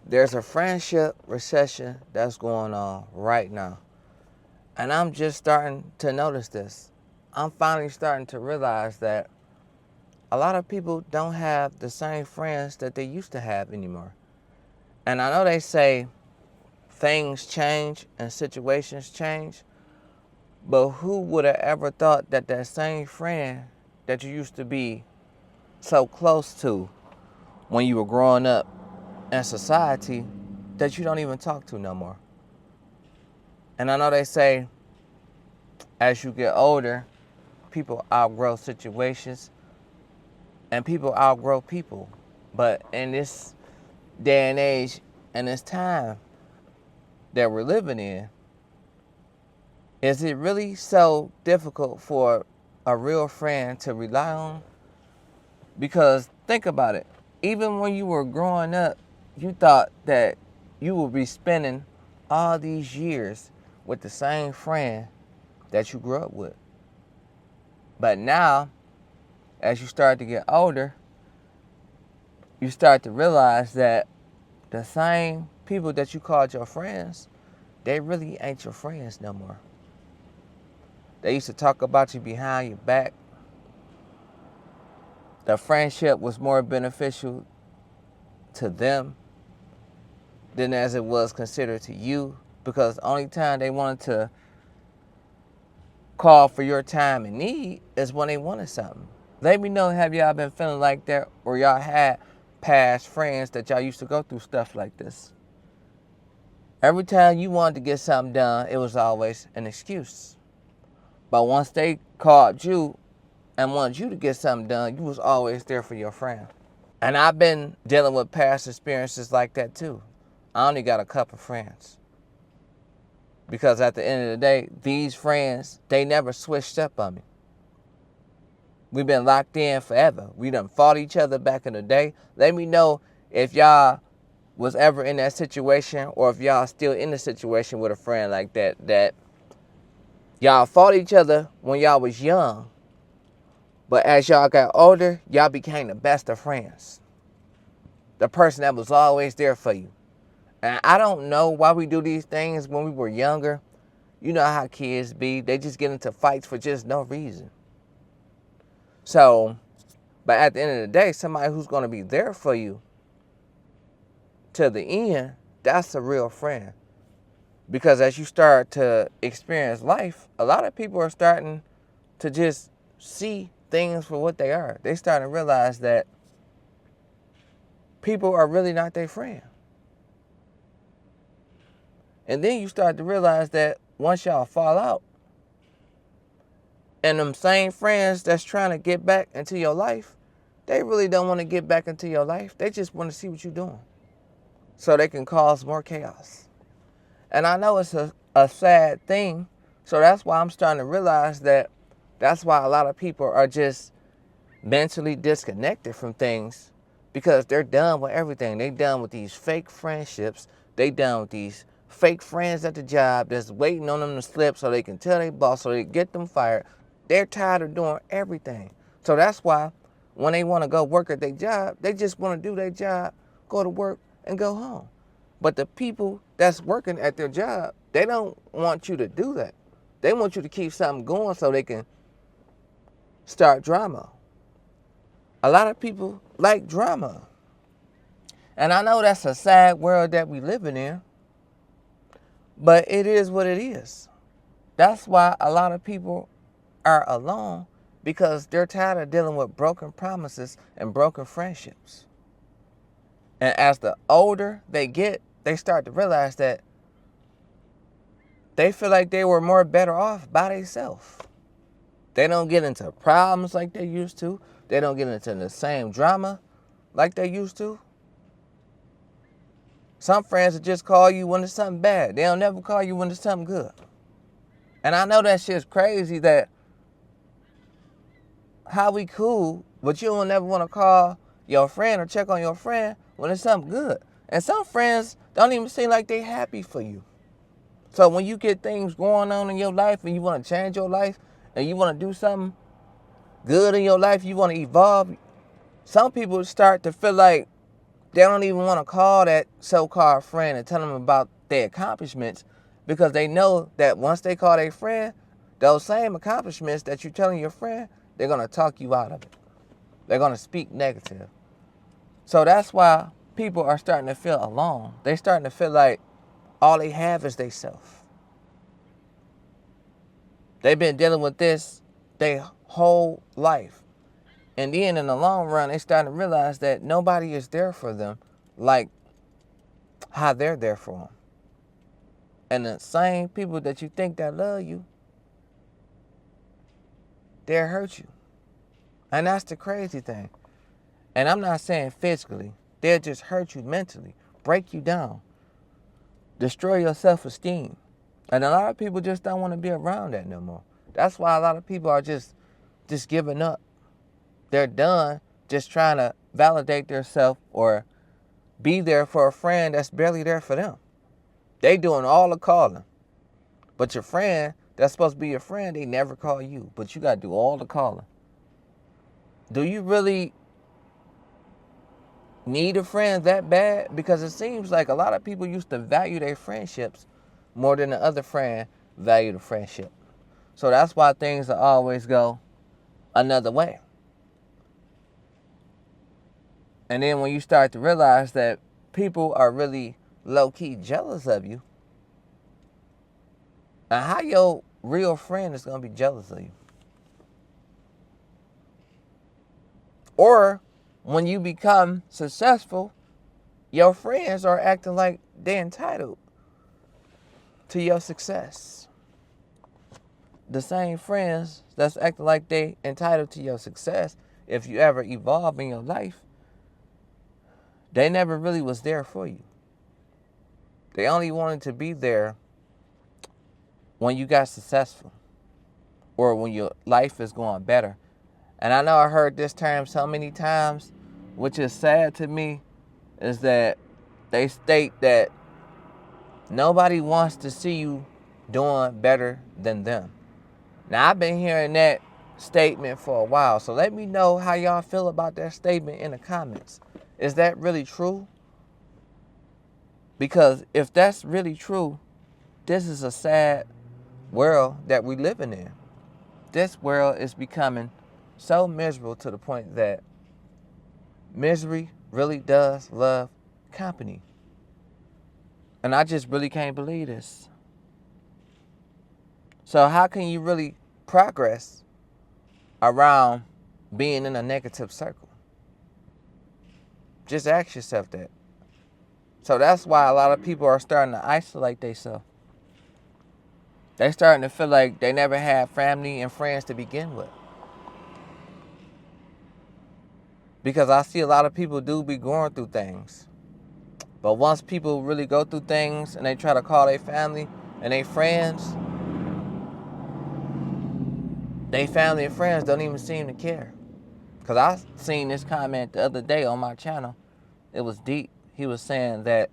There's a friendship recession that's going on right now. And I'm just starting to notice this. I'm finally starting to realize that a lot of people don't have the same friends that they used to have anymore. And I know they say things change and situations change, but who would have ever thought that that same friend that you used to be so close to when you were growing up in society that you don't even talk to no more? And I know they say as you get older, people outgrow situations and people outgrow people. But in this day and age and this time that we're living in, is it really so difficult for a real friend to rely on? Because think about it. Even when you were growing up, you thought that you would be spending all these years with the same friend that you grew up with. But now, as you start to get older, you start to realize that the same people that you called your friends, they really ain't your friends no more. They used to talk about you behind your back. The friendship was more beneficial to them than as it was considered to you, because the only time they wanted to call for your time and need is when they wanted something. Let me know, have y'all been feeling like that, or y'all had past friends that y'all used to go through stuff like this? Every time you wanted to get something done, it was always an excuse. But once they called you and wanted you to get something done, you was always there for your friend. And I've been dealing with past experiences like that too. I only got a couple friends. Because at the end of the day, these friends, they never switched up on me. We've been locked in forever. We done fought each other back in the day. Let me know if y'all was ever in that situation, or if y'all still in the situation with a friend like that y'all fought each other when y'all was young, but as y'all got older, y'all became the best of friends. The person that was always there for you. And I don't know why we do these things when we were younger. You know how kids be. They just get into fights for just no reason. So, but at the end of the day, somebody who's going to be there for you to the end, that's a real friend. Because as you start to experience life, a lot of people are starting to just see things for what they are. They start to realize that people are really not their friend. And then you start to realize that once y'all fall out, and them same friends that's trying to get back into your life, they really don't want to get back into your life. They just want to see what you're doing so they can cause more chaos. And I know it's a sad thing, so that's why I'm starting to realize that that's why a lot of people are just mentally disconnected from things, because they're done with everything. They done with these fake friendships. They done with these fake friends at the job that's waiting on them to slip so they can tell their boss, so they get them fired. They're tired of doing everything. So that's why when they want to go work at their job, they just want to do their job, go to work, and go home. But the people that's working at their job, they don't want you to do that. They want you to keep something going so they can start drama. A lot of people like drama. And I know that's a sad world that we living in, but it is what it is. That's why a lot of people are alone, because they're tired of dealing with broken promises and broken friendships. And as the older they get, they start to realize that they feel like they were more better off by themselves. They don't get into problems like they used to. They don't get into the same drama like they used to. Some friends will just call you when it's something bad. They'll never call you when it's something good. And I know that shit's crazy, that how we cool, but you don't never want to call your friend or check on your friend when it's something good. And some friends don't even seem like they happy for you. So when you get things going on in your life and you want to change your life and you want to do something good in your life, you want to evolve, some people start to feel like they don't even want to call that so-called friend and tell them about their accomplishments, because they know that once they call their friend, those same accomplishments that you're telling your friend, they're going to talk you out of it. They're going to speak negative. So that's why people are starting to feel alone. They're starting to feel like all they have is they self. They've been dealing with this their whole life. And then in the long run, they starting to realize that nobody is there for them like how they're there for them. And the same people that you think that love you, they'll hurt you. And that's the crazy thing. And I'm not saying physically. They'll just hurt you mentally, break you down, destroy your self-esteem. And a lot of people just don't want to be around that no more. That's why a lot of people are just giving up. They're done just trying to validate themselves or be there for a friend that's barely there for them. They doing all the calling. But your friend that's supposed to be your friend, they never call you. But you got to do all the calling. Do you really need a friend that bad? Because it seems like a lot of people used to value their friendships more than the other friend value the friendship. So that's why things will always go another way. And then when you start to realize that people are really low-key jealous of you, and how your real friend is going to be jealous of you? Or when you become successful, your friends are acting like they're entitled to your success. The same friends that's acting like they entitled to your success, if you ever evolve in your life, they never really was there for you. They only wanted to be there when you got successful or when your life is going better. And I know I heard this term so many times, which is sad to me, is that they state that nobody wants to see you doing better than them. Now, I've been hearing that statement for a while, so let me know how y'all feel about that statement in the comments. Is that really true? Because if that's really true, this is a sad world that we're living in. This world is becoming so miserable to the point that misery really does love company. And I just really can't believe this. So how can you really progress around being in a negative circle? Just ask yourself that. So that's why a lot of people are starting to isolate themselves. They're starting to feel like they never had family and friends to begin with. Because I see a lot of people do be going through things. But once people really go through things and they try to call their family and their friends, they family and friends don't even seem to care. Because I seen this comment the other day on my channel. It was deep. He was saying that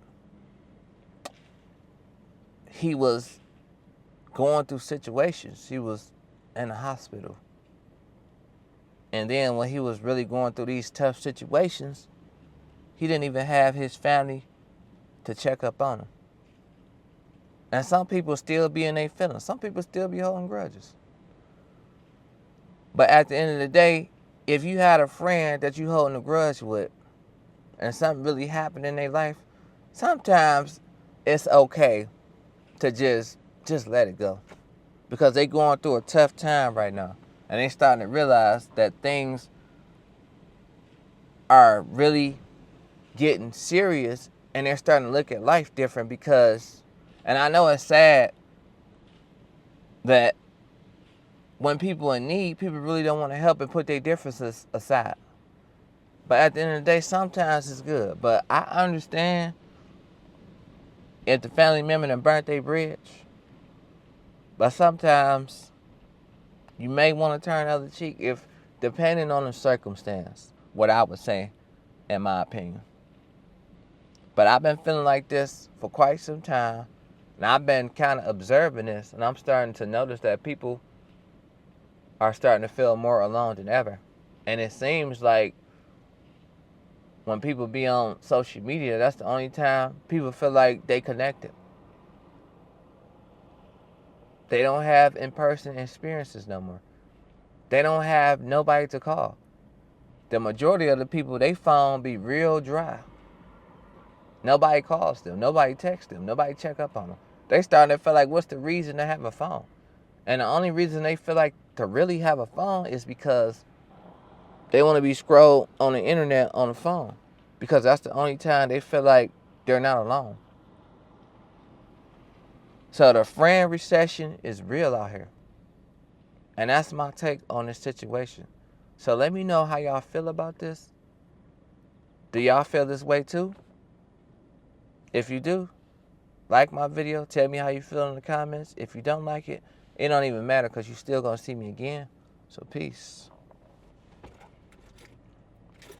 he was going through situations. He was in a hospital. And then when he was really going through these tough situations, he didn't even have his family to check up on him. And some people still be in their feelings. Some people still be holding grudges. But at the end of the day, if you had a friend that you holding a grudge with and something really happened in their life, sometimes it's okay to just let it go. Because they going through a tough time right now. And they starting to realize that things are really getting serious, and they're starting to look at life different because, and I know it's sad that when people in need, people really don't want to help and put their differences aside. But at the end of the day, sometimes it's good. But I understand if the family member done burnt their bridge. But sometimes you may want to turn the other cheek if, depending on the circumstance, what I would say, in my opinion. But I've been feeling like this for quite some time. And I've been kind of observing this. And I'm starting to notice that people are starting to feel more alone than ever. And it seems like When people be on social media, that's the only time people feel like they connected. They don't have in-person experiences no more. They don't have nobody to call. The majority of the people, they phone be real dry. Nobody calls them. Nobody texts them. Nobody check up on them. They starting to feel like, what's the reason to have a phone? And the only reason they feel like to really have a phone is because they want to be scrolled on the internet on the phone. Because that's the only time they feel like they're not alone. So the friend recession is real out here. And that's my take on this situation. So let me know how y'all feel about this. Do y'all feel this way too? If you do, like my video. Tell me how you feel in the comments. If you don't like it, it don't even matter because you still going to see me again. So peace.